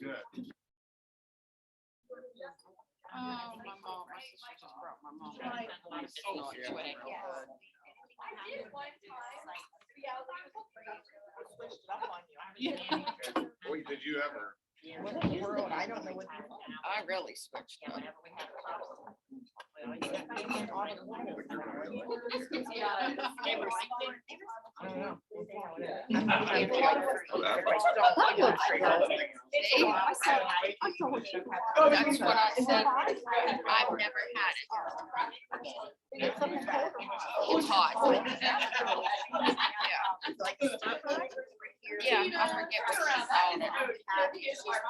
Good. Oh, my mom, my sister just brought my mom. Oh, yeah. I did one time. Boy, did you ever? What in the world? I don't know what. I really switched up. I don't know. That's what I said. I've never had it. It's hot. Yeah, I forget what it's called.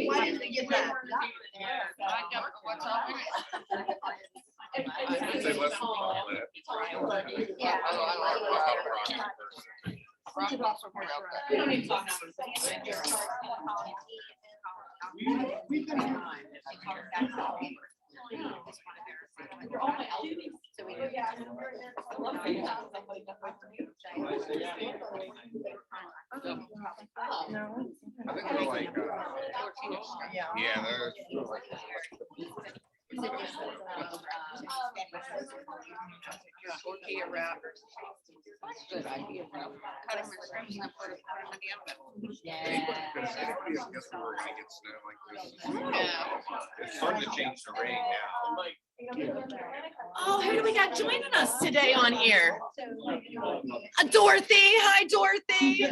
Why didn't they get that? I don't know what's on it. I'd say less than all that. Yeah. We don't need to talk I think they're like, yeah, they're. Tortilla wrap. Good idea. Cut them in strips and put them in the oven. Anybody else guess where we're gonna get snow like this? Yeah. It's starting to change the rain now. Oh, who do we got joining us today on here? Dorothy. Hi, Dorothy.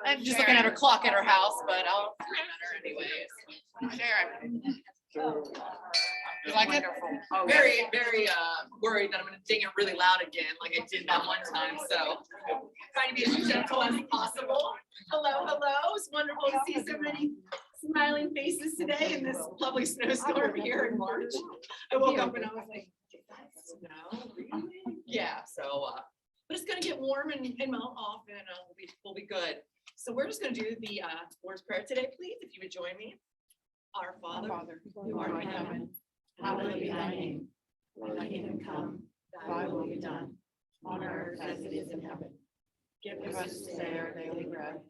I'm just looking at her clock at her house, but I'll her anyways. Sharon. You like it? Very, very worried that I'm gonna ding it really loud again, like I did that one time. So trying to be as gentle as possible. Hello, hello. It's wonderful to see so many smiling faces today in this lovely snowstorm here in March. I woke up and I was like, "Did that snow? Really?" Yeah. So, but it's gonna get warm and melt off, and we'll be good. So we're just gonna do the Lord's Prayer today, please. If you would join me. Our Father, who art in heaven, hallowed be thy name. Thy kingdom come, thy will be done, on earth as it is in heaven. Give us this day our daily bread,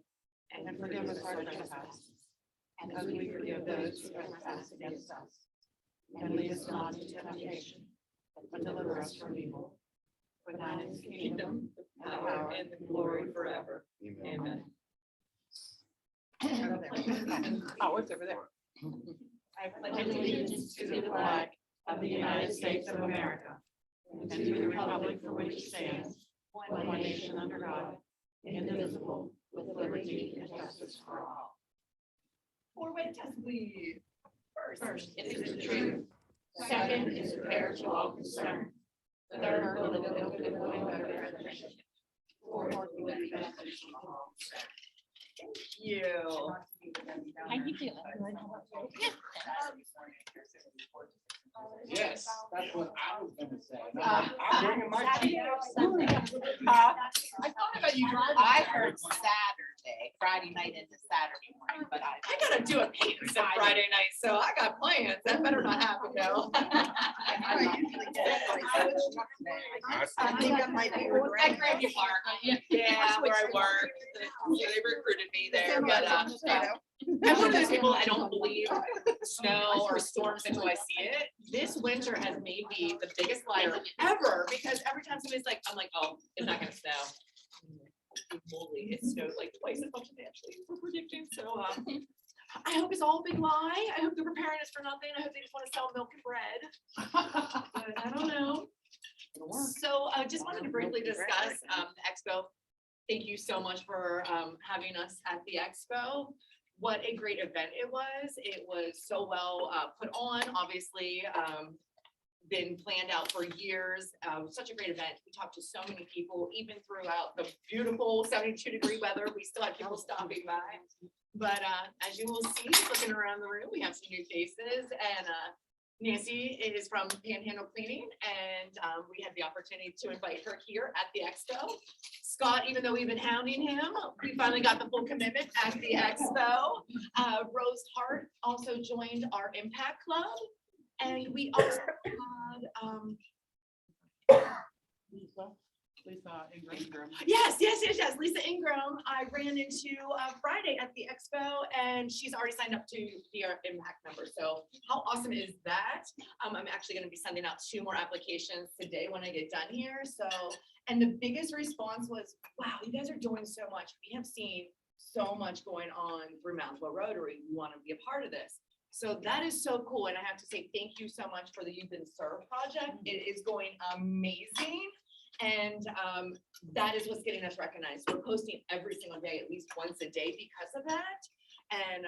and forgive us our trespasses, as we forgive those who trespass against us. And lead us not into temptation, but deliver us from evil. For thine is the kingdom, the power, and the glory forever. Amen. Oh, it's over there. I pledge allegiance to the flag of the United States of America and to the republic for which it stands, one nation under God, indivisible, with liberty and justice for all. Four-way test, please. First, is it the truth? Second, is fair to all concerned. Third, will it build a good better friendship? Fourth, will it be beneficial to all. Thank you. How you feeling? Yes, that's what I was gonna say. I'm bringing my tea. I thought about you driving. I heard Saturday, Friday night into Saturday morning, but I gotta do a paint on Friday night, so I got plans. That better not happen though. I think I might be At Grandview Park. Yeah, where I work. So they recruited me there, but I'm one of those people, I don't believe snow or storms until I see it. This winter has made me the biggest liar ever, because every time somebody's like, I'm like, oh, it's not gonna snow. Holy, it snowed like twice as much as they actually were predicting, so I hope it's all a big lie. I hope they're preparing us for nothing. I hope they just want to sell milk and bread. But I don't know. So I just wanted to briefly discuss the expo. Thank you so much for having us at the expo. What a great event it was. It was so well put on, obviously been planned out for years. Such a great event. We talked to so many people, even throughout the beautiful 72-degree weather. We still had people stopping by. But as you will see, looking around the room, we have some new faces, and Nancy is from Panhandle Cleaning, and we had the opportunity to invite her here at the expo. Scott, even though we've been hounding him, we finally got the full commitment at the expo. Rose Hart also joined our Impact Club, and we also had Lisa Ingram. Yes, Lisa Ingram. I ran into Friday at the expo and she's already signed up to be our impact member. So how awesome is that? I'm actually going to be sending out 2 more applications today when I get done here. So, and the biggest response was, wow, you guys are doing so much. We have seen so much going on through Moundsville Rotary. We want to be a part of this. So that is so cool. And I have to say, thank you so much for the You've Been Served project. It is going amazing. And that is what's getting us recognized. We're posting every single day, at least once a day because of that. And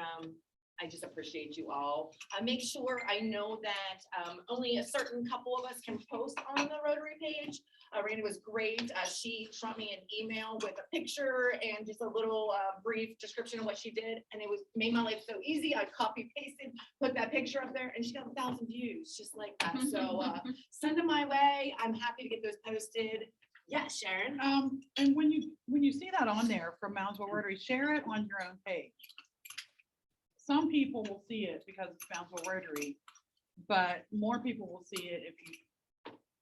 I just appreciate you all. Make sure I know that only a certain couple of us can post on the Rotary page. Randy was great. She shot me an email with a picture and just a little brief description of what she did. And it was made my life so easy. I copy pasted, put that picture up there and she got 1,000 views just like that. So send them my way. I'm happy to get those posted. Yeah, Sharon. And when you see that on there from Moundsville Rotary, share it on your own page. Some people will see it because it's Moundsville Rotary, but more people will see it if you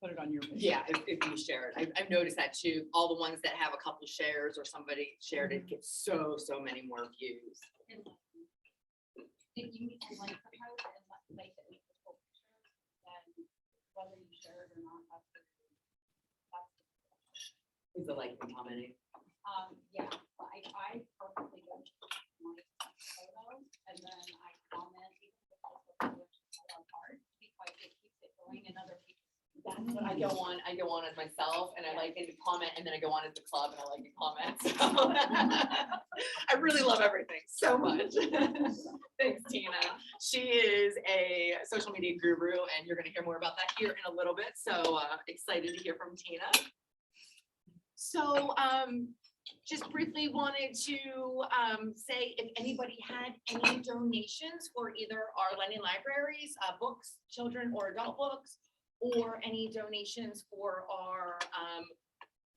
put it on your page. Yeah, if you share it. I've noticed that too. All the ones that have a couple shares or somebody shared it get so many more views. If you can like propose and make it with the full picture, then whether you share it or not, Is it like commenting? yeah, but I purposely go to my photos and then I comment even if it's a part because it keeps it going and other people. That's what I go on. I go on as myself and I like it to comment and then I go on as the club and I like to comment. So I really love everything so much. Thanks, Tina. She is a social media guru and you're going to hear more about that here in a little bit. So excited to hear from Tina. So just briefly wanted to say if anybody had any donations for either our lending libraries, books, children or adult books, or any donations for our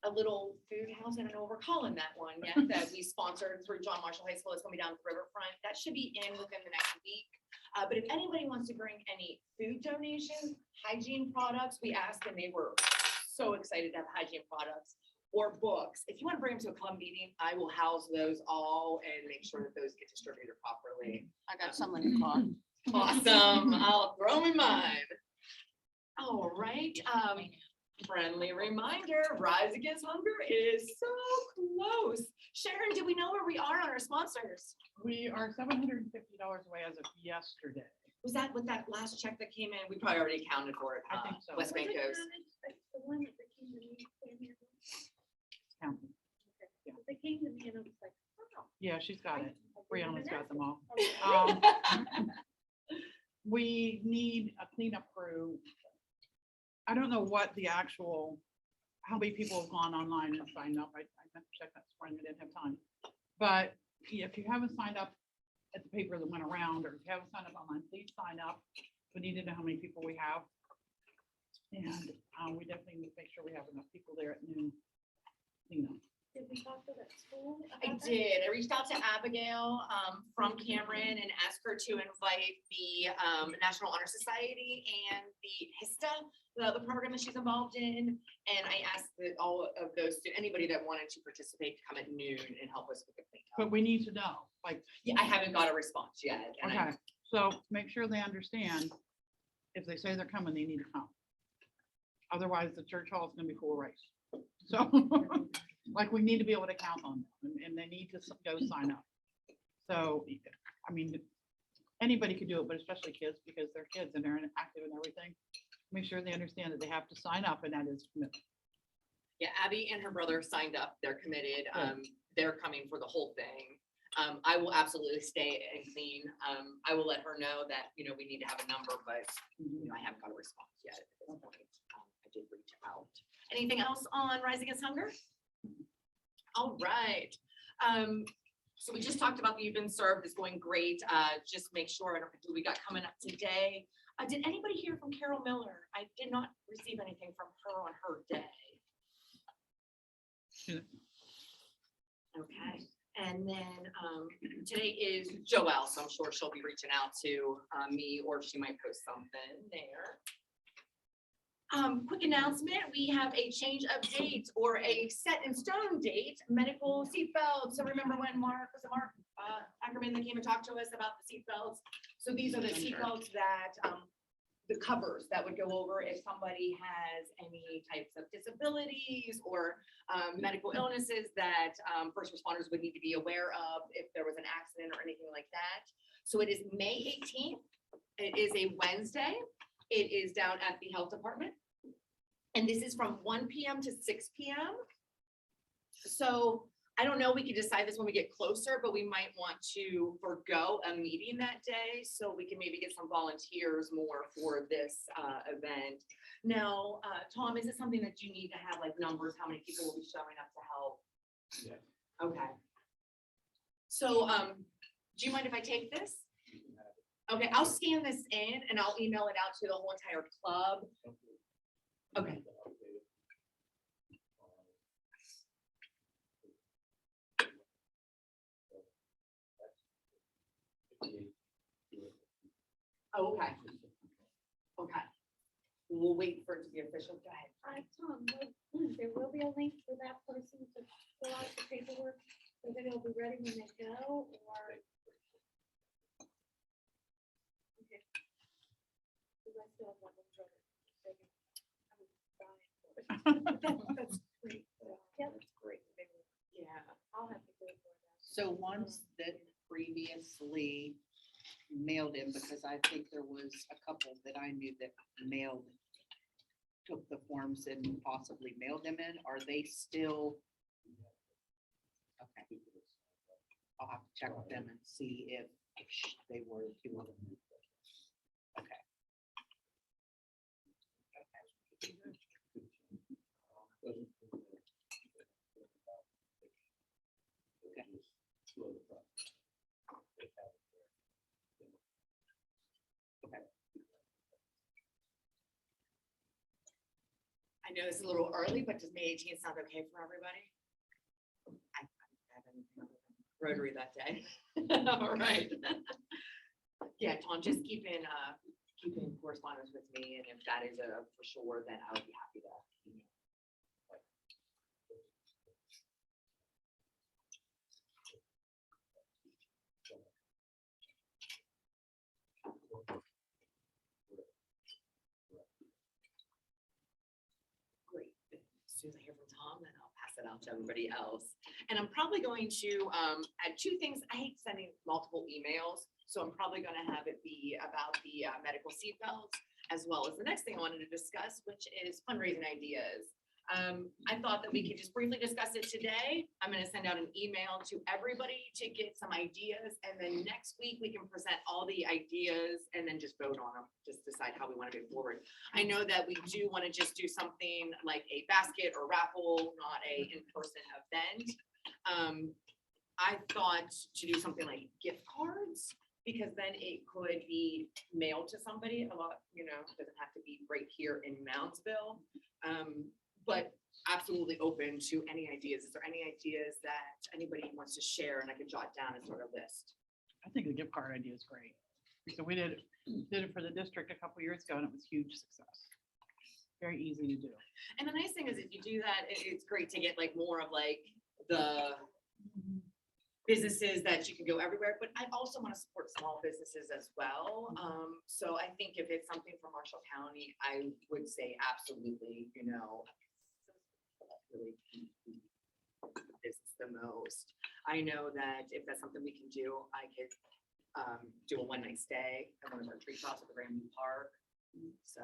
a little food house. I don't know what we're calling that one yet that we sponsored through John Marshall High School. It's going to be down the riverfront. That should be in within the next week. But if anybody wants to bring any food donations, hygiene products, we asked and they were so excited to have hygiene products. Or books. If you want to bring them to a club meeting, I will house those all and make sure that those get distributed properly. I got someone in car. Awesome. I'll throw them in mine. All right. Friendly reminder, Rise Against Hunger is so close. Sharon, do we know where we are on our sponsors? We are $750 away as of yesterday. Was that with that last check that came in? We probably already accounted for it. I think so. West Bank Coast. Counting. They came to me and I was like, oh. Yeah, she's got it. Brianna's got them all. Okay. We need a cleanup crew. I don't know what the actual, how many people have gone online and signed up. I meant to check that this morning, I didn't have time. But if you haven't signed up at the paper that went around, or if you haven't signed up online, please sign up. We need to know how many people we have. And we definitely need to make sure we have enough people there at noon. Did we talk to that school? I did. I reached out to Abigail from Cameron and asked her to invite the National Honor Society and the HISTA, the program that she's involved in. And I asked that all of those, anybody that wanted to participate to come at noon and help us with the cleanup. But we need to know, like. Yeah, I haven't got a response yet. And Okay, so make sure they understand, if they say they're coming, they need to come. Otherwise, the church hall is gonna be full of rice. So, like, we need to be able to count on them, and they need to go sign up. So, I mean, anybody could do it, but especially kids, because they're kids and they're active and everything. Make sure they understand that they have to sign up, and that is commitment. Yeah, Abby and her brother signed up. They're committed. They're coming for the whole thing. I will absolutely stay and clean. I will let her know that, you know, we need to have a number, but you know, I haven't got a response yet at this point. I did reach out. Anything else on Rise Against Hunger? All right. So we just talked about the You've Been Served is going great. Just make sure, I don't know who we got coming up today. Did anybody hear from Carol Miller? I did not receive anything from her on her day. Okay. And then today is Joelle, so I'm sure she'll be reaching out to me, or she might post something there. Quick announcement, we have a change of date or a set in stone date, medical seatbelts. So remember when Mark Ackerman that came and talked to us about the seatbelts? So these are the seatbelts that, the covers that would go over if somebody has any types of disabilities or medical illnesses that first responders would need to be aware of if there was an accident or anything like that. So it is May 18th. It is a Wednesday. It is down at the health department. And this is from 1 p.m. to 6 p.m. So I don't know, we could decide this when we get closer, but we might want to forego a meeting that day so we can maybe get some volunteers more for this event. Now, Tom, is it something that you need to have like numbers, how many people will be showing up to help? Yeah. Okay. So do you mind if I take this? Okay, I'll scan this in and I'll email it out to the whole entire club. Okay. Oh, okay. Okay. We'll wait for it to be official. Go ahead. Tom, there will be a link for that person to fill out the paperwork, so that it'll be ready when they go, or? Okay. Because I still have one more brother. That's great. Yeah, that's great. Yeah. I'll have to go for that. So ones that previously mailed in, because I think there was a couple that I knew that took the forms and possibly mailed them in, are they still? Okay. I'll have to check with them and see if they were doing them. Okay. I know it's a little early, but does May 18th sound okay for everybody? I have Rotary that day. All right. Yeah, Tom, just keep in correspondence with me, and if that is for sure, then I would be happy to. Great. As soon as I hear from Tom, then I'll pass it out to everybody else. And I'm probably going to add two things. I hate sending multiple emails, so I'm probably going to have it be about the medical seatbelts, as well as the next thing I wanted to discuss, which is fundraising ideas. I thought that we could just briefly discuss it today. I'm going to send out an email to everybody to get some ideas, and then next week we can present all the ideas and then just vote on them, just decide how we want to move forward. I know that we do want to just do something like a basket or raffle, not a in-person event. I thought to do something like gift cards, because then it could be mailed to somebody a lot, it doesn't have to be right here in Moundsville. But absolutely open to any ideas. Is there any ideas that anybody wants to share, and I can jot down and sort of list? I think the gift card idea is great. So we did it for the district a couple years ago, and it was huge success. Very easy to do. And the nice thing is if you do that, it's great to get like more of like the businesses that you can go everywhere, but I also want to support small businesses as well. So I think if it's something from Marshall County, I would say absolutely, really this is the most. I know that if that's something we can do, I could do a one-night stay at one of our tree tops at the Grand View Park. So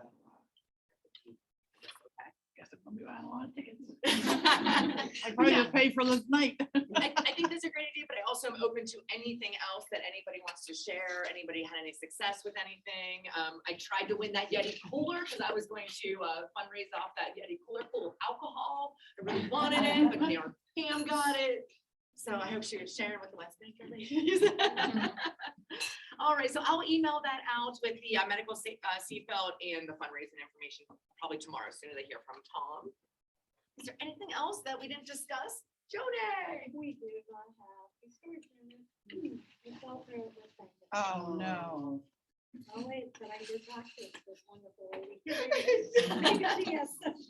Guess I'm gonna be buying a lot of tickets. I probably just pay for this night. I think that's a great idea, but I also am open to anything else that anybody wants to share. Anybody had any success with anything? I tried to win that Yeti cooler because I was going to fundraise off that Yeti cooler full of alcohol. I really wanted it, but Pam got it. So I hope she was sharing with the Weston ladies. All right, so I'll email that out with the medical seatbelt and the fundraising information probably tomorrow, as soon as I hear from Tom. Is there anything else that we didn't discuss? Jody? We do not have a storage unit. It's all through the thing. Oh, no. Oh, wait, but I did talk to this wonderful lady. Yes.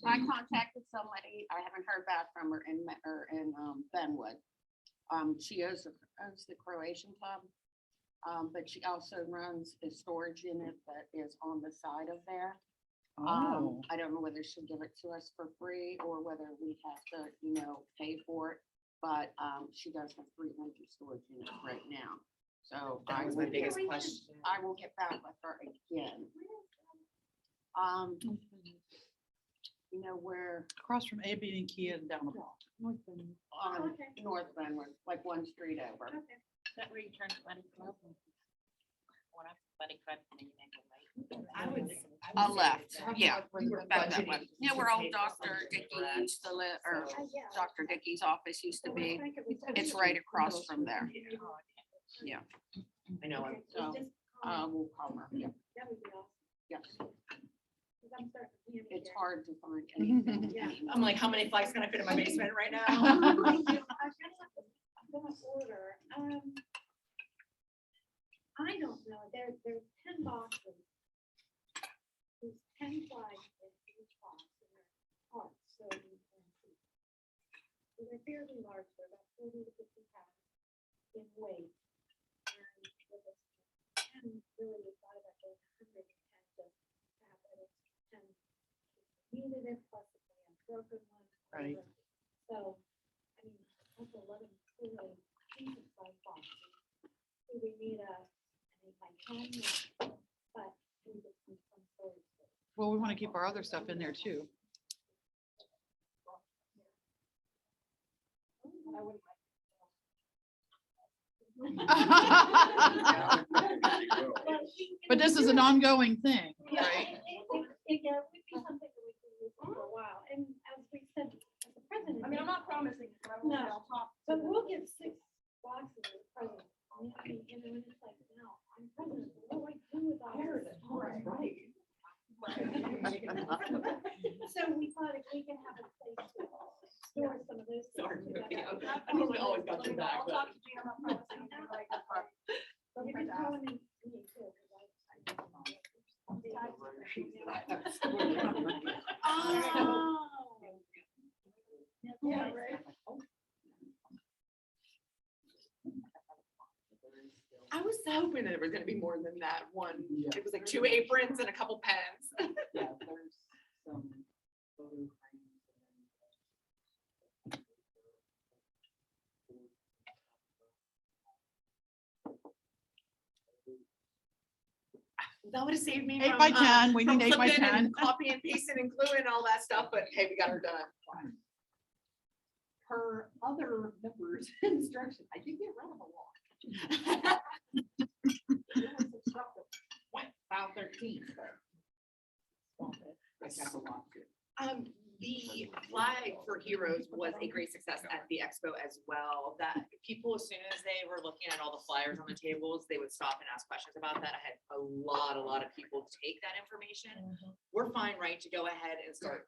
I contacted somebody, I haven't heard back from her in, Benwood. She owns the Croatian Club. But she also runs a storage unit that is on the side of there. Oh, I don't know whether she'll give it to us for free or whether we have to, pay for it. But, she does have 3 empty storage units right now. So That was my biggest question. I will get back with her again. Where, across from AB and Kia and down the block. Okay. North Benwood, like 1 street over. Okay. That where you turn to Buddy Club? When I Buddy Club, and then you make a right. I would. Left, yeah. We were Back that budgeting way. for Yeah, where some old paper Dr. for Dickey the used to live, or Yeah. Dr. Dickey's office used to be. It's right across from there. Yeah, I know, I'm- so, we'll call her. Yeah, That would be awesome. yeah. 'Cause I'm starting to panic It's here. hard to find anything. Yeah. I'm like, how many flags can I fit in my basement right now? I'm gonna order, I don't know, there's 10 boxes. There's 10 flags in each box and they're hard, so you can see. So they're fairly large, they're about 40 to 50 pounds in weight. And with this 10 really is not about 110 to have it, it's 10 needed it, plus if we have broken one. Right. whatever. So, I mean, that's 11 really decent size boxes. Do we need a, an 8 by 10, but we just need some storage space. Well, we want to keep our other stuff in there too. I wouldn't But this is an ongoing thing, Yeah, right? yeah, it would be something that we could use for a while, and as we said, as the president. I mean, I'm not promising, but I will, No. I'll talk. But we'll get 6 boxes as president. And then it's like, no, I'm president, what do I do with all this? Right. So we thought if we can have a place to store some of those. things, Sorry, that yeah. would be- I think we always got your back, I'll but. talk to Gina, I'm not promising anything, but I can talk. But you can throw in me too, 'cause Oh. Yeah, right. I was hoping that there was gonna be more than that one. It was like 2 aprons and a couple pens. Yeah, there's some photo frames That would have saved me 8 from. by 10, we from need 8 by flipping 10. and Copy and pasting and gluing and all that stuff, but hey, we got her done. per other members' instruction. I did get rid of a lot. File 13. I got a lot too. The flag for heroes was a great success at the expo as well. That people, as soon as they were looking at all the flyers on the tables, they would stop and ask questions about that. I had a lot of people take that information. We're fine, right, to go ahead and start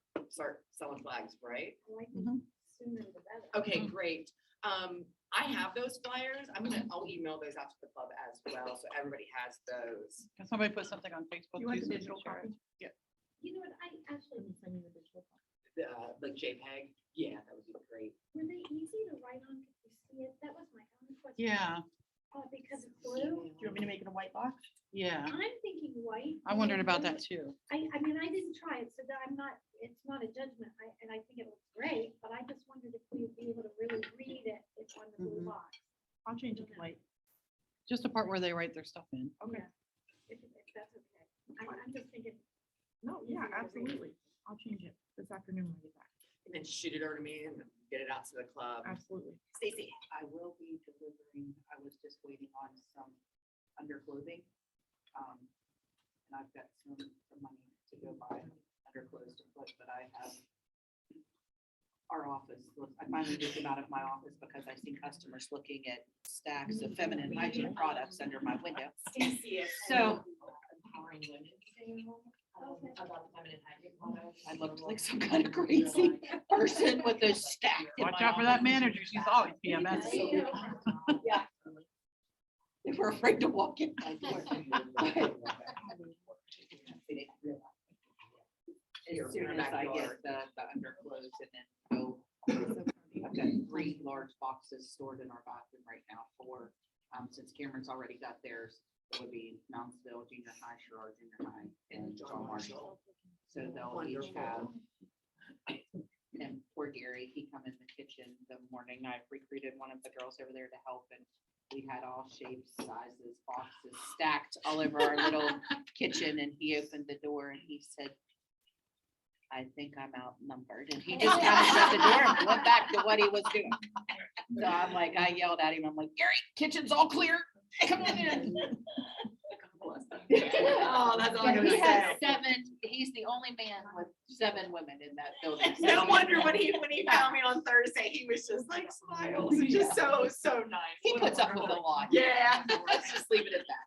selling flags, right? Sooner the better. Okay, great. I have those flyers. I'll email those out to the club as well, so everybody has those. Can somebody put something on Facebook? You want too, the so we can digital share it? copy? You know what, I actually, Like JPEG, yeah, that would be great. were they easy to write on? Could you see it? That was my only question. Yeah, Because it's blue. Do you want me to make it a white box? yeah. I'm thinking white. I wondered about that too. I mean, I didn't try it, so that I'm not, it's not a judgment, and I think it looks great, but I just wondered if we would be able to really read it, it's on the blue Mhm. box. I'll change it to white. Just the part where they write their stuff in. Okay. If that's okay. I'm just thinking, No, yeah, absolutely. I'll change it this afternoon when I get back. And then shoot it over to me and get it out to the club. Absolutely. Stacy. I will be delivering, I was just waiting on some underclothing. And I've got some money to go buy underclothes to put, but I have our office, I finally moved them out of my office because I see customers looking at stacks of feminine hygiene products under my window. Stacy is So- empowering women to stay home. About feminine hygiene products. I looked like some kind of crazy person with a stack. in Watch my out for that office. manager. She's always PMS. Yeah. They were afraid to walk in my door. As soon as I get the underclothes and then go, I've got 3 large boxes stored in our bathroom right now for, since Cameron's already got theirs, it would be Moundsville Junior High, Sherrard Junior High, and John Marshall. So they'll each have, and poor Gary, he come in the kitchen the morning, I recruited one of the girls over there to help, and we had all shapes, sizes, boxes stacked all over our little kitchen, and he opened the door and he said, I think I'm outnumbered, and he just kind of shut the door and went back to what he was doing. So I'm like, I yelled at him, I'm like, Gary, kitchen's all clear, come on in. Oh, that's all I'm And he gonna has say. 7, he's the only man with 7 women in that building. So No he- wonder when he found me on Thursday, he was just like smiles, and just so nice. He What a puts up with a wonderful- lot. Yeah, let's just leave it at that.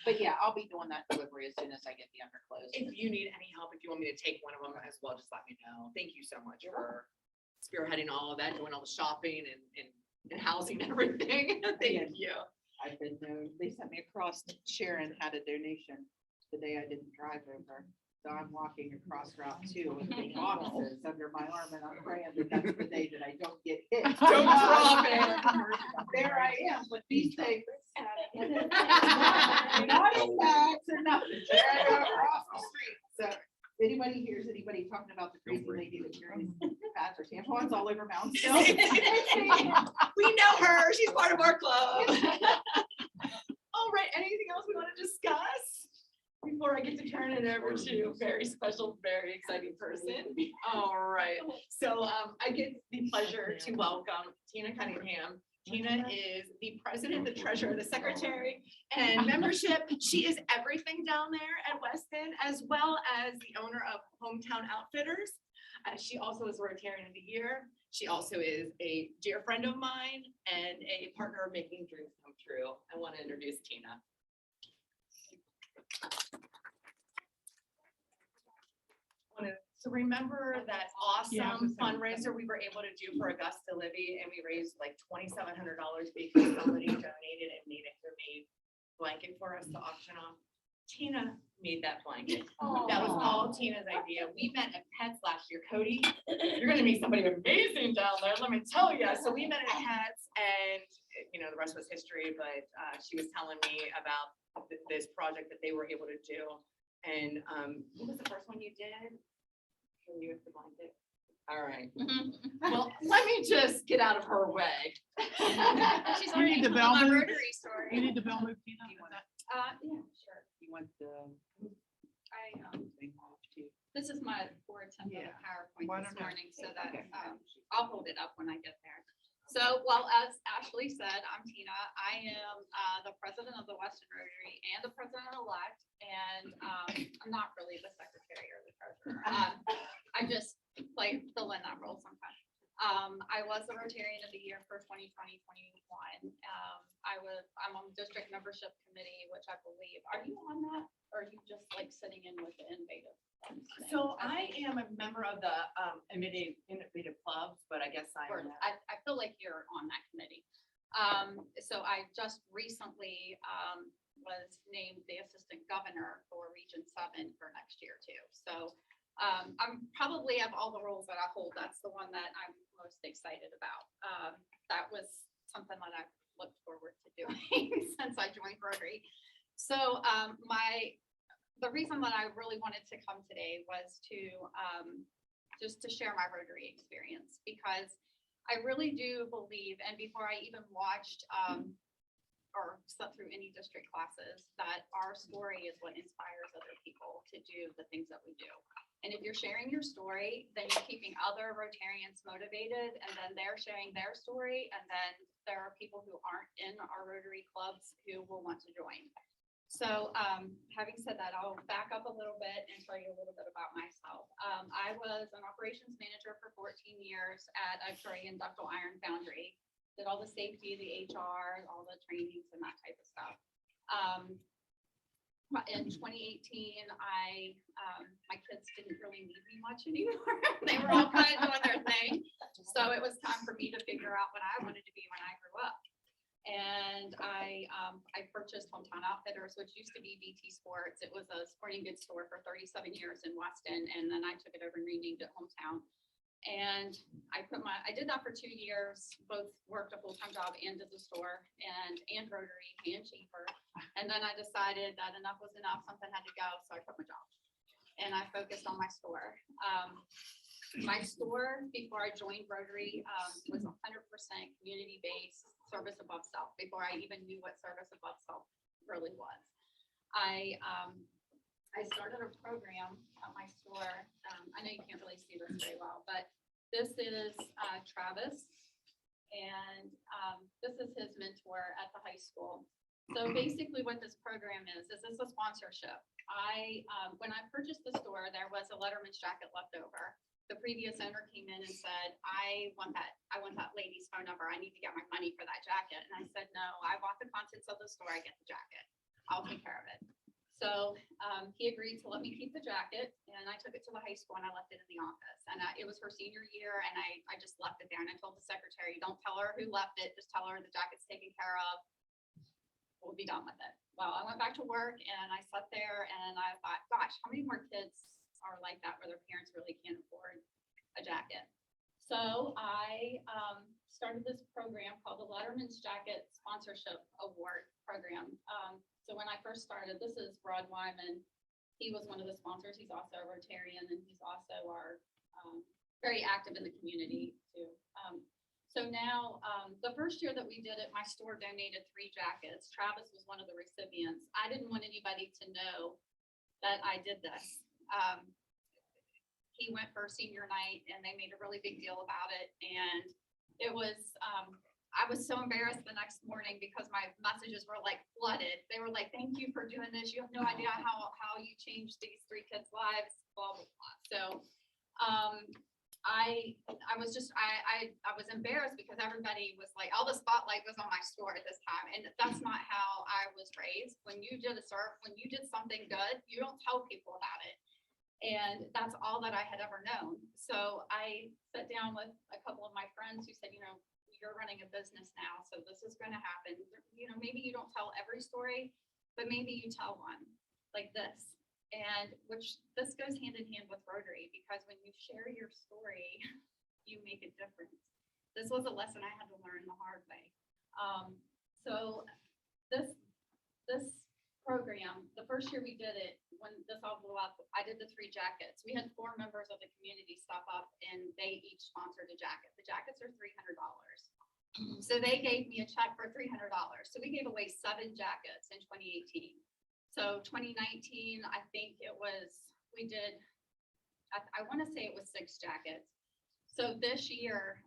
But yeah, I'll be doing that delivery as soon as I get the underclothes. If you need any help, if you want me to take one of them as well, just let me know. Thank you so much for spearheading all of that, doing all the shopping and housing and everything. Thank you. I've been known, they sent me across, Sharon had a donation the day I didn't drive over. So I'm walking across Route 2 with big boxes under my arm, and I'm praying that that's the day that I don't get hit. Don't drop it. There I am with these things. Not in bags or nothing. There I go across the street. So if anybody hears anybody talking about the crazy lady that carries pads or tampons all over Moundsville. We know her. She's part of our club. All right, anything else we want to discuss before I get to turn it over to a very special, very exciting person? All right, so I get the pleasure to welcome Tina Cunningham. Tina is the president, the treasurer, the secretary, and membership. She is everything down there at Weston, as well as the owner of Hometown Outfitters. She also is a Rotarian of the Year. She also is a dear friend of mine and a partner of making dreams come true. I want to introduce Tina. So remember that Yeah, I awesome was gonna say fundraiser that. we were able to do for Augusta Livy, and we raised like $2,700 because somebody donated and made a homemade blanket for us to auction off. Tina made that blanket. That was all Tina's idea. We met at Pets last year. Cody, you're gonna meet somebody amazing down there, let me tell you. So we met at Pets, and you know, the rest was history, but she was telling me about this project that they were able to do. And what was the first one you did? Can you with the blanket? All right. Well, let me just get out of her way. She's You already need the told my bell move? Rotary You story. need the bell move, Tina? Is that- Yeah, sure. You want the I, thing off too? this is my board template of Yeah. PowerPoint Why this don't I- morning, so that, Okay. I'll hold it up when I get there. So, well, as Ashley said, I'm Tina. I am the president of the Weston Rotary and the president-elect, and I'm not really the secretary or the treasurer. I just fill in that role sometimes. I was the Rotarian of the Year for 2020-21. I'm on the district membership committee, which I believe, are you on that? Or are you just like sitting in with the innovative? So I am a member of the innovative clubs, but I guess I'm. I feel like you're on that committee. So I just recently was named the assistant governor for Region 7 for next year too. So I'm probably of all the roles that I hold, that's the one that I'm most excited about. That was something that I've looked forward to doing since I joined Rotary. So the reason that I really wanted to come today was to just to share my Rotary experience, because I really do believe, and before I even watched or slept through any district classes, that our story is what inspires other people to do the things that we do. And if you're sharing your story, then you're keeping other Rotarians motivated, and then they're sharing their story, and then there are people who aren't in our Rotary clubs who will want to join. So having said that, I'll back up a little bit and tell you a little bit about myself. I was an operations manager for 14 years at a Korean ductile iron foundry. Did all the safety, the HR, all the trainings and that type of stuff. In 2018, my kids didn't really need me much anymore. They were all kind of doing their thing. So it was time for me to figure out what I wanted to be when I grew up. And I purchased Hometown Outfitters, which used to be BT Sports. It was a sporting goods store for 37 years in Weston, and then I took it over and renamed it Hometown. And I did that for 2 years, both worked a full-time job and did the store and Rotary and Chamber. And then I decided that enough was enough, something had to go, so I quit my job. And I focused on my store. My store, before I joined Rotary, was 100% community-based, service above self, before I even knew what service above self really was. I started a program at my store. I know you can't really see this very well, but this is Travis, and this is his mentor at the high school. So basically what this program is it's a sponsorship. When I purchased the store, there was a Letterman's jacket left over. The previous owner came in and said, I want that lady's phone number. I need to get my money for that jacket. And I said, no, I bought the contents of the store. I get the jacket. I'll take care of it. So he agreed to let me keep the jacket, and I took it to the high school and I left it in the office. And it was her senior year, and I just left it there. And I told the secretary, don't tell her who left it. Just tell her the jacket's taken care of. We'll be done with it. Well, I went back to work and I sat there and I thought, gosh, how many more kids are like that where their parents really can't afford a jacket? So I started this program called the Letterman's Jacket Sponsorship Award Program. So when I first started, this is Rod Wyman. He was one of the sponsors. He's also a Rotarian, and he's also our very active in the community too. So now, the first year that we did it, my store donated 3 jackets. Travis was one of the recipients. I didn't want anybody to know that I did this. He went for senior night and they made a really big deal about it. And it was, I was so embarrassed the next morning because my messages were like flooded. They were like, thank you for doing this. You have no idea how you changed these 3 kids' lives, blah, blah, blah. So, I was embarrassed because everybody was like, all the spotlight was on my store at this time. And that's not how I was raised. When you did something good, you don't tell people about it. And that's all that I had ever known. So I sat down with a couple of my friends who said, you're running a business now, so this is going to happen. Maybe you don't tell every story, but maybe you tell one like this. And this goes hand in hand with Rotary, because when you share your story, you make a difference. This was a lesson I had to learn the hard way. So this program, the first year we did it, when this all blew up, I did the 3 jackets. We had 4 members of the community step up and they each sponsored a jacket. The jackets are $300. So they gave me a check for $300. So we gave away 7 jackets in 2018. So 2019, I think it was, I want to say it was 6 jackets. So this year,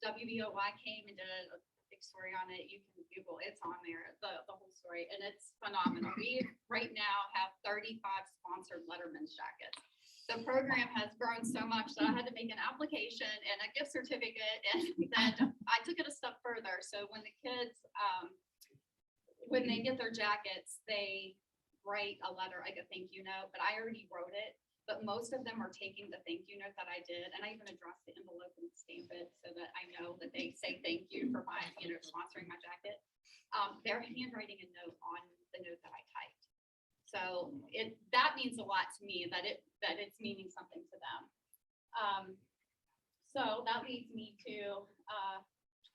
WBOY came and did a big story on it. You can Google, it's on there, the whole story, and it's phenomenal. We right now have 35 sponsored Letterman's jackets. The program has grown so much that I had to make an application and a gift certificate, and then I took it a step further. So when the kids, when they get their jackets, they write a letter, like a thank you note, but I already wrote it. But most of them are taking the thank you note that I did, and I even addressed the envelope and stamp it so that I know that they say thank you for my, sponsoring my jacket. They're handwriting a note on the note that I typed. So that means a lot to me, that it's meaning something to them. So that leads me to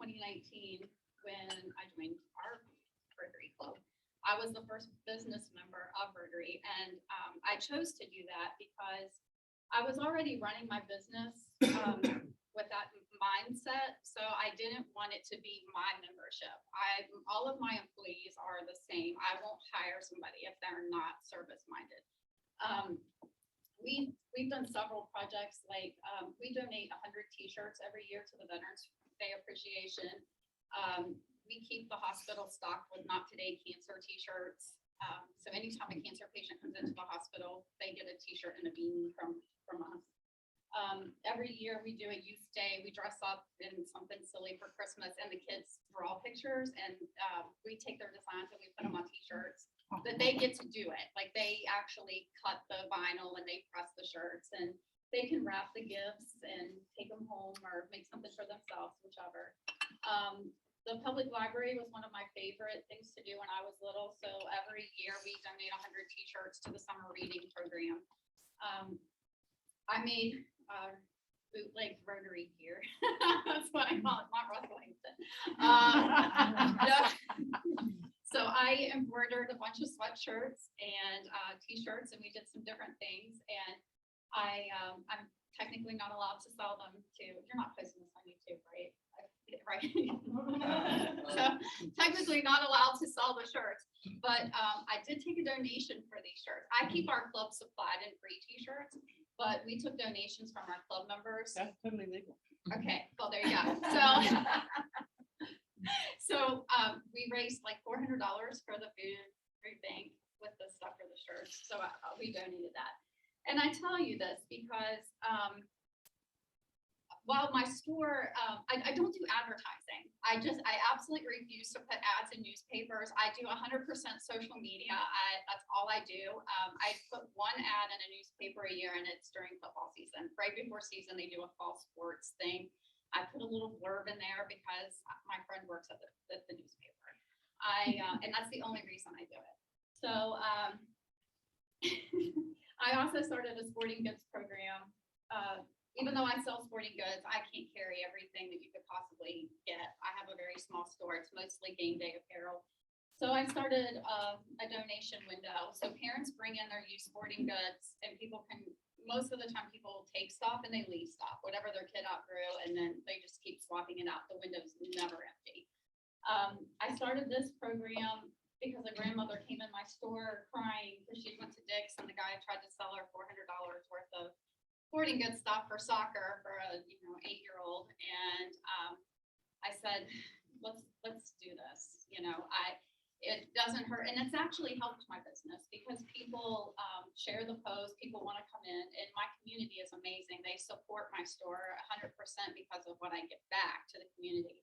2019 when I joined our Rotary Club. I was the first business member of Rotary, and I chose to do that because I was already running my business with that mindset. So I didn't want it to be my membership. All of my employees are the same. I won't hire somebody if they're not service-minded. We've done several projects, like we donate 100 t-shirts every year to the Veterans Day Appreciation. We keep the hospital stocked with Not Today cancer t-shirts. So anytime a cancer patient comes into the hospital, they get a t-shirt and a beanie from us. Every year we do a youth day. We dress up in something silly for Christmas, and the kids draw pictures, and we take their designs and we put them on t-shirts. But they get to do it. Like, they actually cut the vinyl and they press the shirts, and they can wrap the gifts and take them home or make something for themselves, whichever. The public library was one of my favorite things to do when I was little. So every year we donate 100 t-shirts to the summer reading program. I made bootleg Rotary gear. That's what I call it, not Weston. So I embroidered a bunch of sweatshirts and t-shirts, and we did some different things. And I'm technically not allowed to sell them to. You're not posting this on YouTube, right? Right. So technically not allowed to sell the shirts, but I did take a donation for these shirts. I keep our club supplied in free t-shirts, but we took donations from our club members. That's totally legal. Okay, well, there you go. So we raised like $400 for the food bank with the stuff for the shirts. So we donated that. And I tell you this because while my store, I don't do advertising. I absolutely refuse to put ads in newspapers. I do 100% social media. That's all I do. I put one ad in a newspaper a year, and it's during football season. Right before season, they do a fall sports thing. I put a little blurb in there because my friend works at the newspaper. And that's the only reason I do it. So I also started a sporting goods program. Even though I sell sporting goods, I can't carry everything that you could possibly get. I have a very small store. It's mostly game day apparel. So I started a donation window. So parents bring in their used sporting goods, and people can, most of the time people take stuff and they leave stuff, whatever their kid outgrew, and then they just keep swapping it out. The window's never empty. I started this program because a grandmother came in my store crying because she went to Dick's and the guy tried to sell her $400 worth of sporting goods stuff for soccer for a 8-year-old, and I said, let's do this. It doesn't hurt, and it's actually helped my business because people share the post, people want to come in, and my community is amazing. They support my store 100% because of what I give back to the community.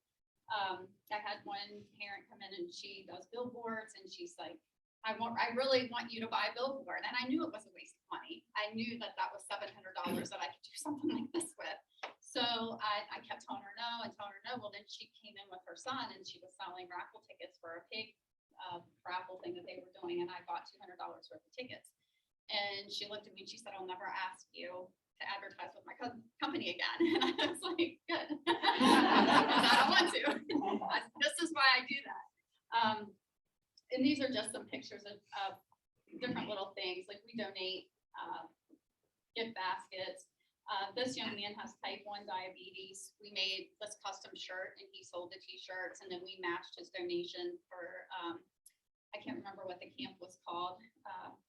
I had one parent come in and she does billboards, and she's like, I really want you to buy a billboard. And I knew it was a waste of money. I knew that was $700 that I could do something like this with. So I kept telling her no and telling her no. Well, then she came in with her son, and she was selling raffle tickets for a pig raffle thing that they were doing. And I bought $200 worth of tickets. And she looked at me and she said, I'll never ask you to advertise with my company again. And I was like, good. I don't want to. This is why I do that. And these are just some pictures of different little things. Like we donate gift baskets. This young man has type 1 diabetes. We made this custom shirt, and he sold the t-shirts, and then we matched his donation for, I can't remember what the camp was called,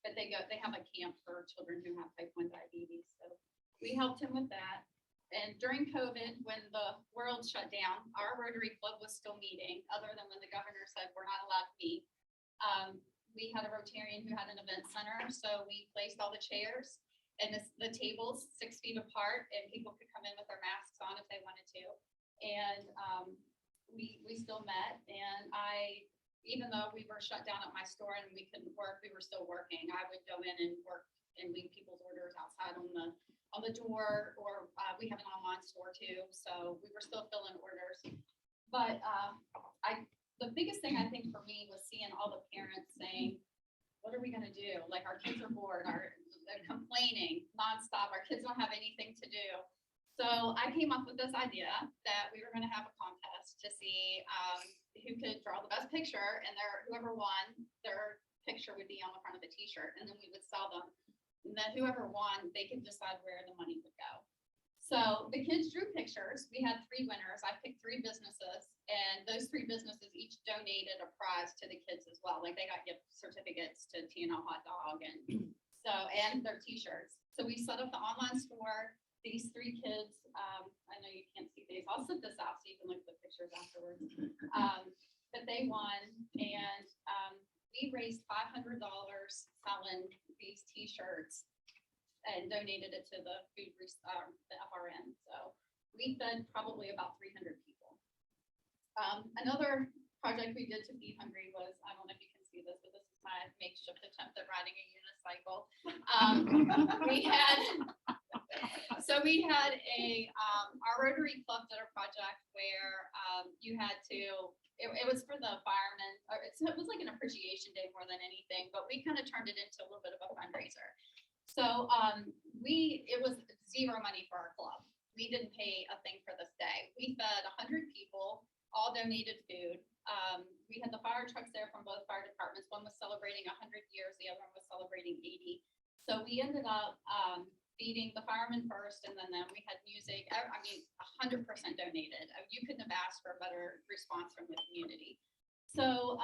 but they have a camp for children who have type 1 diabetes. So we helped him with that. And during COVID, when the world shut down, our Rotary Club was still meeting, other than when the governor said we're not allowed to meet. We had a Rotarian who had an event center, so we placed all the chairs and the tables 6 feet apart, and people could come in with their masks on if they wanted to. And we still met, and even though we were shut down at my store and we couldn't work, we were still working. I would go in and work and leave people's orders outside on the door, or we have an online store too, so we were still filling orders. But the biggest thing I think for me was seeing all the parents saying, what are we gonna do? Like, our kids are bored, they're complaining nonstop, our kids don't have anything to do. So I came up with this idea that we were gonna have a contest to see who could draw the best picture, and whoever won, their picture would be on the front of the t-shirt, and then we would sell them. And then whoever won, they could decide where the money would go. So the kids drew pictures. We had 3 winners. I picked 3 businesses, and those 3 businesses each donated a prize to the kids as well. Like, they got gift certificates to T&L Hot Dog and their t-shirts. So we set up the online store. These 3 kids, I know you can't see these. I'll set this out so you can look at the pictures afterwards. But they won, and we raised $500 selling these t-shirts and donated it to the food, the FRN. So we fed probably about 300 people. Another project we did to Feed Hungry was, I don't know if you can see this, but this is my makeshift attempt at riding a unicycle. We had our Rotary Club did a project where you had to, it was for the firemen, or it was like an appreciation day more than anything, but we kind of turned it into a little bit of a fundraiser. So, it was zero money for our club. We didn't pay a thing for this day. We fed 100 people, all donated food. We had the fire trucks there from both fire departments. One was celebrating 100 years, the other one was celebrating 80. So we ended up feeding the firemen first, and then we had music. I mean, 100% donated. You couldn't have asked for a better response from the community. So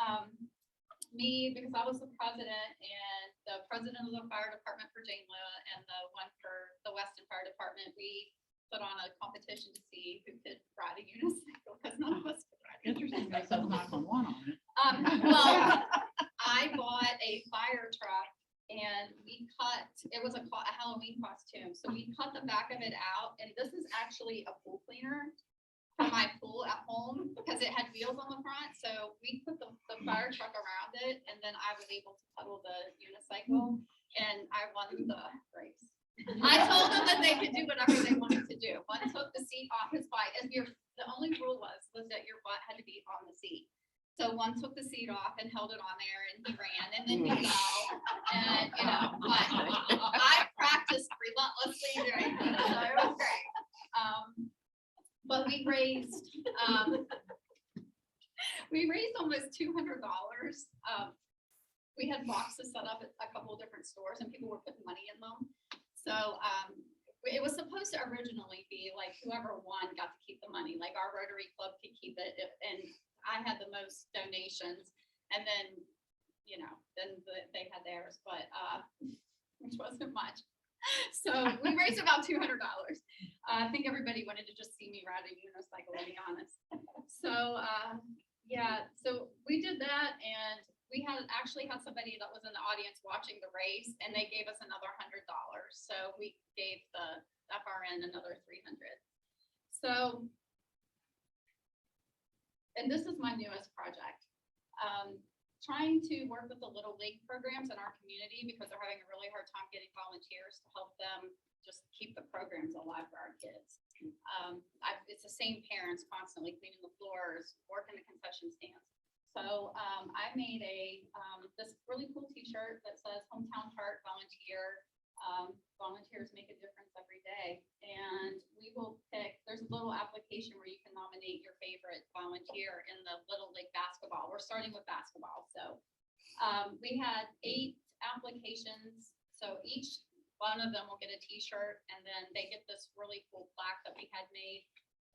me, because I was the president, and the president of the fire department for Janela and the one for the Weston Fire Department, we put on a competition to see who could ride a unicycle, because none of us could ride a Interesting, that says 911 on it. Well, I bought a fire truck, and we cut, it was a Halloween costume, so we cut the back of it out, and this is actually a pool cleaner for my pool at home, because it had wheels on the front, so we put the fire truck around it, and then I was able to pedal the unicycle, and I won the race. I told them that they could do whatever they wanted to do. One took the seat off his bike, and the only rule was that your butt had to be on the seat. So one took the seat off and held it on there, and he ran, and then he fell, and, but I practiced relentlessly doing it, so it was great. But we raised almost $200. We had boxes set up at a couple of different stores, and people were putting money in them. So it was supposed to originally be like whoever won got to keep the money, like our Rotary Club could keep it, and I had the most donations, and then, they had theirs, but, which wasn't much. So we raised about $200. I think everybody wanted to just see me ride a unicycle, to be honest. So, so we did that, and we actually had somebody that was in the audience watching the race, and they gave us another $100. So we gave the FRN another $300. So, and this is my newest project. Trying to work with the Little League programs in our community, because they're having a really hard time getting volunteers to help them just keep the programs alive for our kids. It's the same parents constantly cleaning the floors, working the concession stands. So I made this really cool t-shirt that says "Hometown Heart Volunteer." Volunteers make a difference every day, and we will pick, there's a little application where you can nominate your favorite volunteer in the Little League basketball. We're starting with basketball. So we had 8 applications, so each one of them will get a t-shirt, and then they get this really cool plaque that we had made,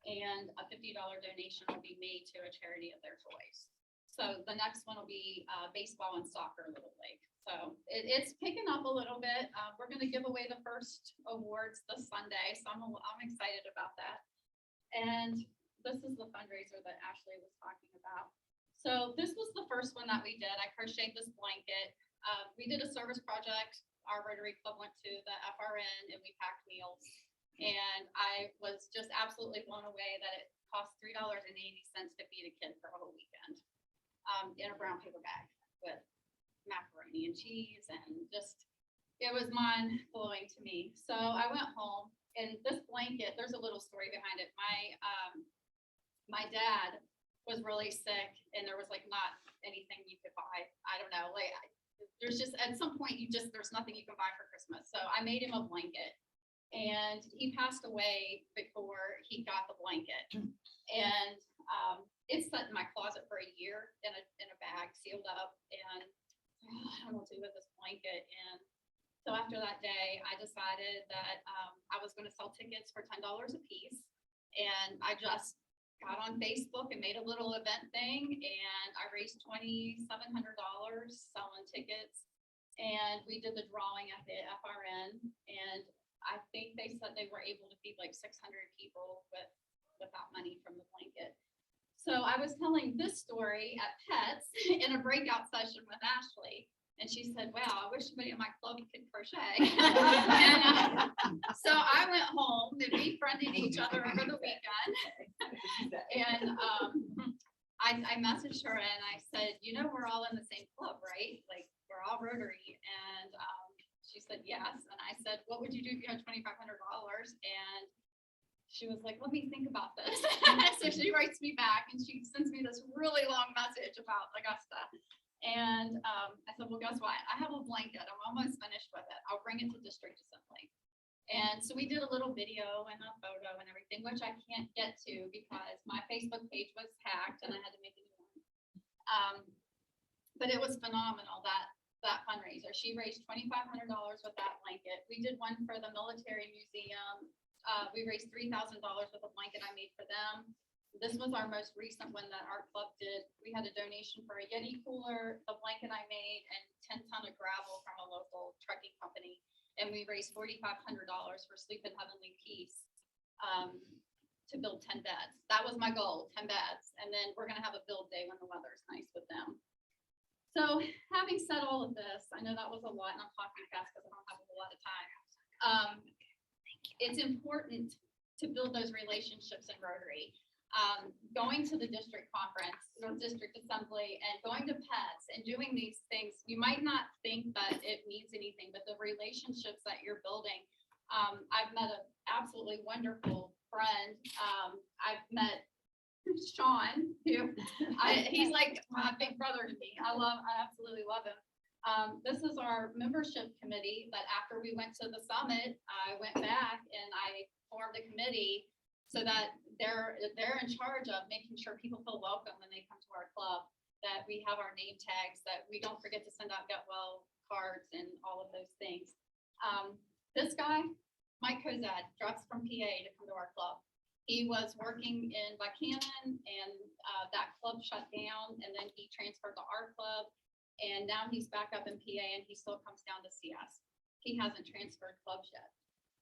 and a $50 donation will be made to a charity of their choice. So the next one will be baseball and soccer Little League. So it's picking up a little bit. We're going to give away the first awards this Sunday, so I'm excited about that. And this is the fundraiser that Ashley was talking about. So this was the first one that we did. I crocheted this blanket. We did a service project. Our Rotary Club went to the FRN, and we packed meals. And I was just absolutely blown away that it cost $3.80 to feed a kid for a whole weekend, in a brown paper bag with macaroni and cheese, and just, it was mind blowing to me. So I went home, and this blanket, there's a little story behind it. My dad was really sick, and there was like not anything you could buy. I don't know, like there's just, at some point there's nothing you can buy for Christmas. So I made him a blanket, and he passed away before he got the blanket. And it's sat in my closet for a year in a bag sealed up, and I don't know what to do with this blanket. And so after that day, I decided that I was going to sell tickets for $10 a piece. And I just got on Facebook and made a little event thing, and I raised $2,700 selling tickets. And we did the drawing at the FRN, and I think they said they were able to feed like 600 people without money from the blanket. So I was telling this story at Pets in a breakout session with Ashley, and she said, "Wow, I wish somebody in my club could crochet." And so I went home, and we befriended each other over the weekend. And I messaged her, and I said, "We're all in the same club, right? Like, we're all Rotary." And she said, "Yes." And I said, "What would you do if you had $2,500? And she was like, let me think about this. So she writes me back and she sends me this really long message about Augusta. And I said, well, guess what? I have a blanket. I'm almost finished with it. I'll bring it to district assembly. And so we did a little video and a photo and everything, which I can't get to because my Facebook page was hacked and I had to make a new one. But it was phenomenal, that fundraiser. She raised $2,500 with that blanket. We did one for the military museum. We raised $3,000 with a blanket I made for them. This was our most recent one that our club did. We had a donation for a Yeti cooler, the blanket I made, and 10 ton of gravel from a local trucking company. And we raised $4,500 for Sleep in Heavenly Peace to build 10 beds. That was my goal, 10 beds. And then we're gonna have a build day when the weather's nice with them. So having said all of this, I know that was a lot and I'm talking fast because I don't have a lot of time. It's important to build those relationships in Rotary. Going to the district conference or district assembly and going to pets and doing these things, you might not think that it means anything, but the relationships that you're building. I've met an absolutely wonderful friend. I've met Sean, who he's like my big brother to me. I absolutely love him. This is our membership committee, but after we went to the summit, I went back and I formed a committee so that they're in charge of making sure people feel welcome when they come to our club, that we have our name tags, that we don't forget to send out get well cards and all of those things. This guy, Mike Kozad, drops from PA to come to our club. He was working in Buchanan and that club shut down and then he transferred to our club. And now he's back up in PA and he still comes down to see us. He hasn't transferred clubs yet.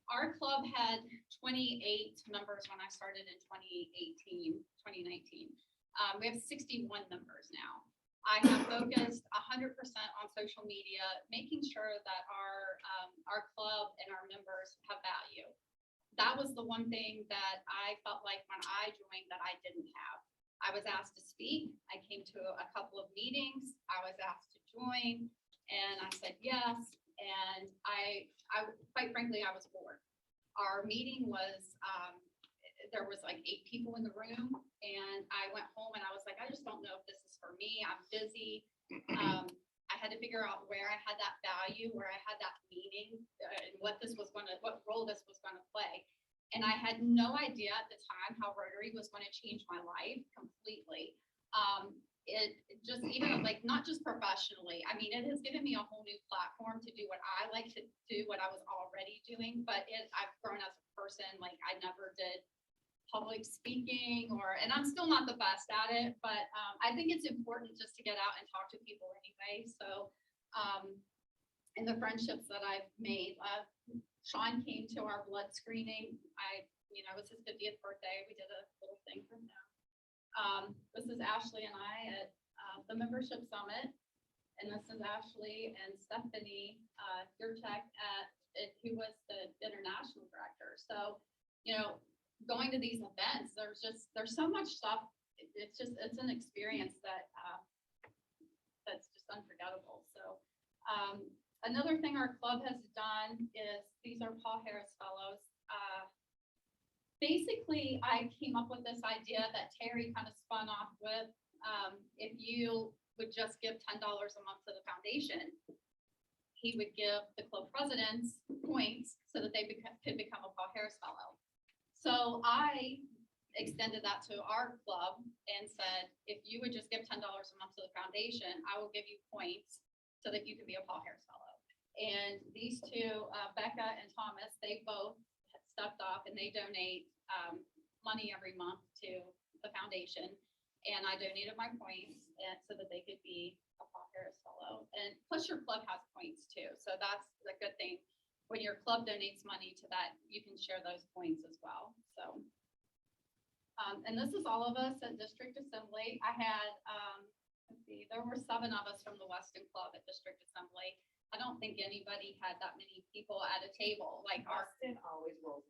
Our club had 28 members when I started in 2019. We have 61 members now. I have focused 100% on social media, making sure that our club and our members have value. That was the one thing that I felt like when I joined that I didn't have. I was asked to speak. I came to a couple of meetings. I was asked to join and I said yes. And I quite frankly, I was bored. Our meeting was, there was like 8 people in the room and I went home and I was like, I just don't know if this is for me. I'm busy. I had to figure out where I had that value, where I had that meaning, and what role this was going to play. And I had no idea at the time how Rotary was going to change my life completely. It just, even like, not just professionally, I mean, it has given me a whole new platform to do what I like to do, what I was already doing, but I've grown as a person. Like I never did public speaking and I'm still not the best at it, but I think it's important just to get out and talk to people anyway. So, and the friendships that I've made, Sean came to our blood screening. It was his 50th birthday. We did a little thing for him. This is Ashley and I at the membership summit. And this is Ashley and Stephanie Yurchek who was the international director. So, going to these events, there's so much stuff. It's an experience that's just unforgettable. So, another thing our club has done is these are Paul Harris Fellows. Basically, I came up with this idea that Terry kind of spun off with. If you would just give $10 a month to the foundation, he would give the club presidents points so that they could become a Paul Harris Fellow. So I extended that to our club and said, if you would just give $10 a month to the foundation, I will give you points so that you can be a Paul Harris Fellow. And these two, Becca and Thomas, they both stepped up and they donate money every month to the foundation. And I donated my points so that they could be a Paul Harris Fellow. And plus your club has points too. So that's a good thing. When your club donates money to that, you can share those points as well. So, and this is all of us at District Assembly. I had, let's see, there were 7 of us from the Weston Club at District Assembly. I don't think anybody had that many people at a table like our. Weston always rolls.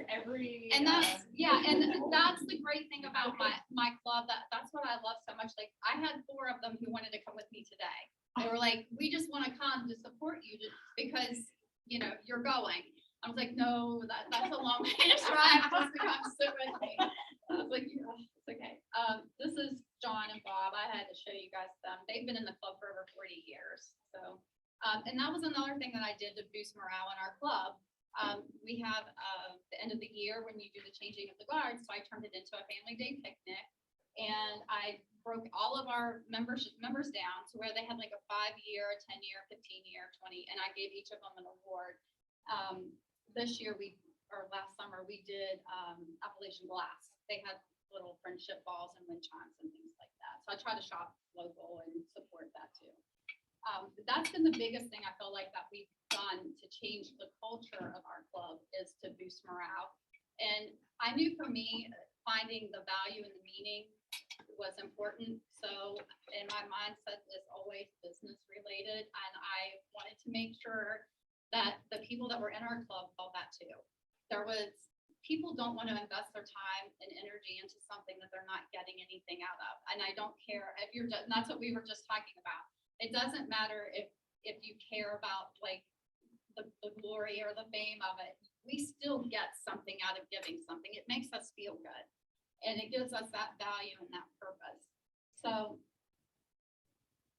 Every And that's and that's the great thing about my club. That's what I love so much. Like I had 4 of them who wanted to come with me today. They were like, we just want to come to support you because you're going. I was like, no, that's a long way to drive, just to come sit with me. I was like, yeah, it's okay. This is John and Bob. I had to show you guys them. They've been in the club for over 40 years. So, and that was another thing that I did to boost morale in our club. We have the end of the year when you do the changing of the guards, so I turned it into a family day picnic. And I broke all of our members down to where they had like a 5-year, a 10-year, 15-year, 20, and I gave each of them an award. This year last summer, we did Appalachian Glass. They had little friendship balls and wind chimes and things like that. So I try to shop local and support that too. That's been the biggest thing I feel like that we've done to change the culture of our club is to boost morale. And I knew for me, finding the value and the meaning was important. So in my mindset is always business related. And I wanted to make sure that the people that were in our club felt that too. People don't want to invest their time and energy into something that they're not getting anything out of. And I don't care if you're just, that's what we were just talking about. It doesn't matter if you care about like the glory or the fame of it. We still get something out of giving something. It makes us feel good. And it gives us that value and that purpose. So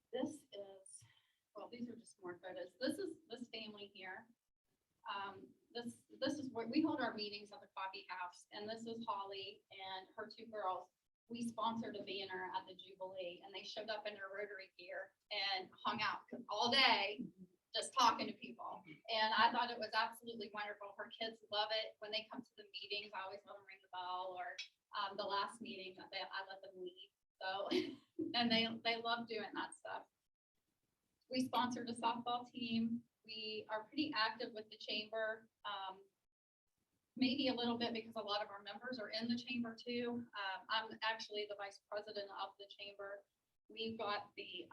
this is, well, these are just more photos. This is this family here. This is where we hold our meetings at the coffee house. And this is Holly and her 2 girls. We sponsored a banner at the Jubilee and they showed up in their Rotary gear and hung out all day just talking to people. And I thought it was absolutely wonderful. Her kids love it. When they come to the meetings, I always let them ring the bell, or the last meeting that I let them leave. So, and they love doing that stuff. We sponsored a softball team. We are pretty active with the chamber. Maybe a little bit because a lot of our members are in the chamber too. I'm actually the vice president of the chamber. We got the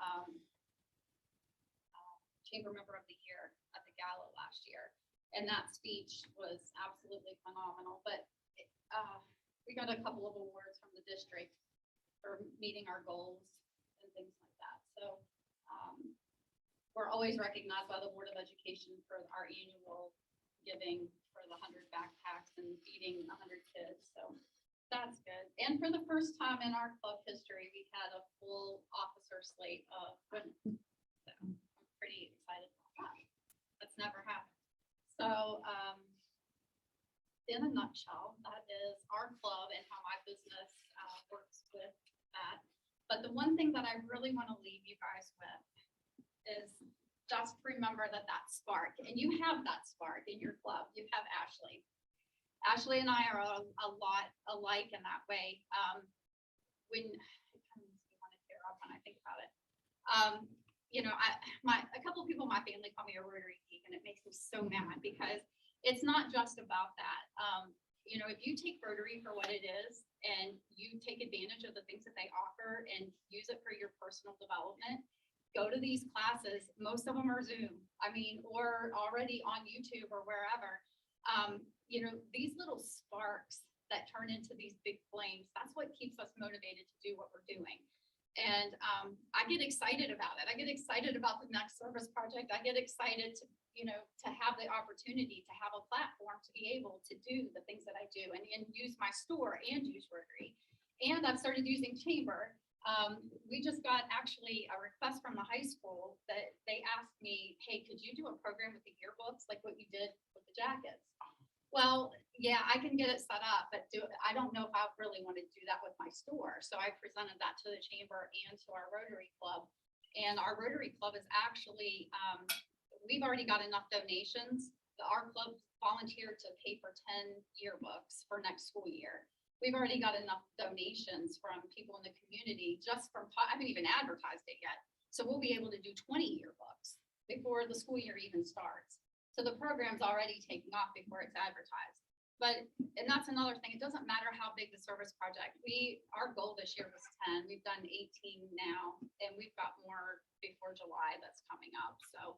chamber member of the year at the gala last year. And that speech was absolutely phenomenal. But we got a couple of awards from the district for meeting our goals and things like that. So we're always recognized by the Board of Education for our annual giving for the 100 backpacks and feeding 100 kids. So that's good. And for the first time in our club history, we had a full officer slate of women. So I'm pretty excited about that. That's never happened. So in a nutshell, that is our club and how my business works with that. But the one thing that I really want to leave you guys with is just remember that spark, and you have that spark in your club. You have Ashley. Ashley and I are a lot alike in that way. When I want to tear up when I think about it. You know, a couple of people in my family call me a Rotary geek, and it makes me so mad because it's not just about that. You know, if you take Rotary for what it is and you take advantage of the things that they offer and use it for your personal development, go to these classes. Most of them are Zoom, or already on YouTube or wherever. You know, these little sparks that turn into these big flames, that's what keeps us motivated to do what we're doing. And I get excited about it. I get excited about the next service project. I get excited to, you know, to have the opportunity to have a platform to be able to do the things that I do and use my store and use Rotary. And I've started using Chamber. We just got actually a request from the high school that they asked me, hey, could you do a program with the yearbooks like what you did with the jackets? Well, yeah, I can get it set up, but I don't know if I really want to do that with my store. So I presented that to the chamber and to our Rotary Club. And our Rotary Club is actually, we've already got enough donations. Our club volunteered to pay for 10 yearbooks for next school year. We've already got enough donations from people in the community just from, I haven't even advertised it yet. So we'll be able to do 20 yearbooks before the school year even starts. So the program's already taking off before it's advertised. But, and that's another thing, it doesn't matter how big the service project, our goal this year was 10, we've done 18 now, and we've got more before July that's coming up. So,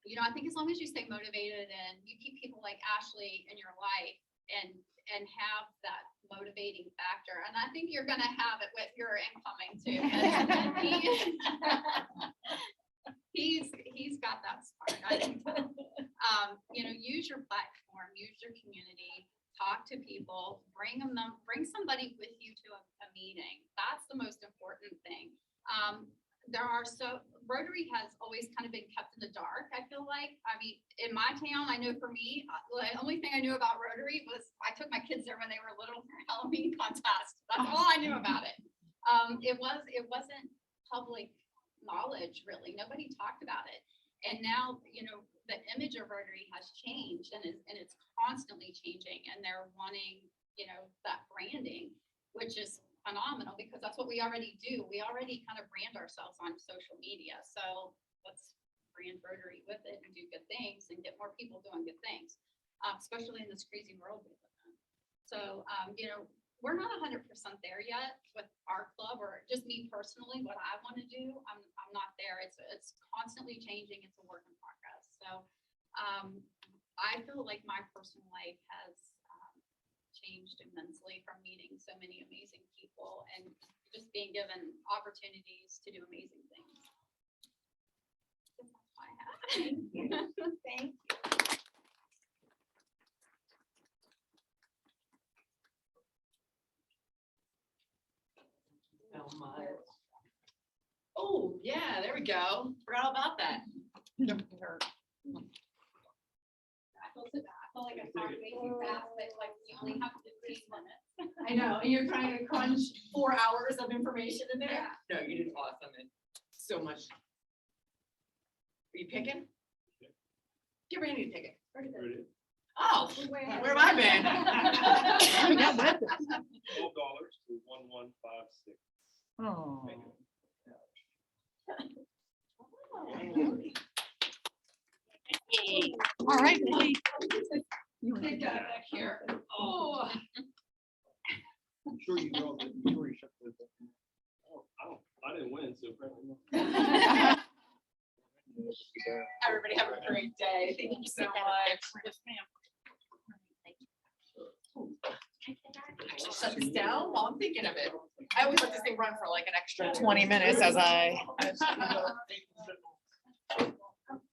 you know, I think as long as you stay motivated and you keep people like Ashley in your life and have that motivating factor, and I think you're gonna have it with your incoming too. He's got that spark. I can tell. You know, so Rotary has always kind of been kept in the dark, I feel like. I mean, in my town, I know for me, the only thing I knew about Rotary was I took my kids there when they were little for Halloween contest. That's all I knew about it. It wasn't public knowledge, really. Nobody talked about it. And now, you know, the image of Rotary has changed and it's constantly changing, and they're wanting, you know, that branding, which is phenomenal because that's what we already do. We already kind of brand ourselves on social media. So let's brand Rotary with it and do good things and get more people doing good things, especially in this crazy world we live in. So, you know, we're not 100% there yet with our club, or just me personally, what I want to do. I'm not there. It's constantly changing. It's a work in progress. So I feel like my personal life has changed immensely from meeting so many amazing people and just being given opportunities to do amazing things. That's all I have. Thank you. Oh, yeah, there we go. Forgot all about that. I feel so bad. I feel like I'm talking way too fast, but like you only have 15 minutes. I know, and you're trying to crunch 4 hours of information in there. No, you did awesome and so much. Are you picking? Get Randy to pick it. Oh, where have I been? $12 to 1156. Oh. All right. Lee. You wanna Big take guy that? back here. Oh. I'm sure you know that before you shut this up. I didn't win, so apparently. Everybody have a great day. Thank you so much. Yes, ma'am. I should shut this down while I'm thinking of it. I always let this thing run for like an extra 20 minutes as I.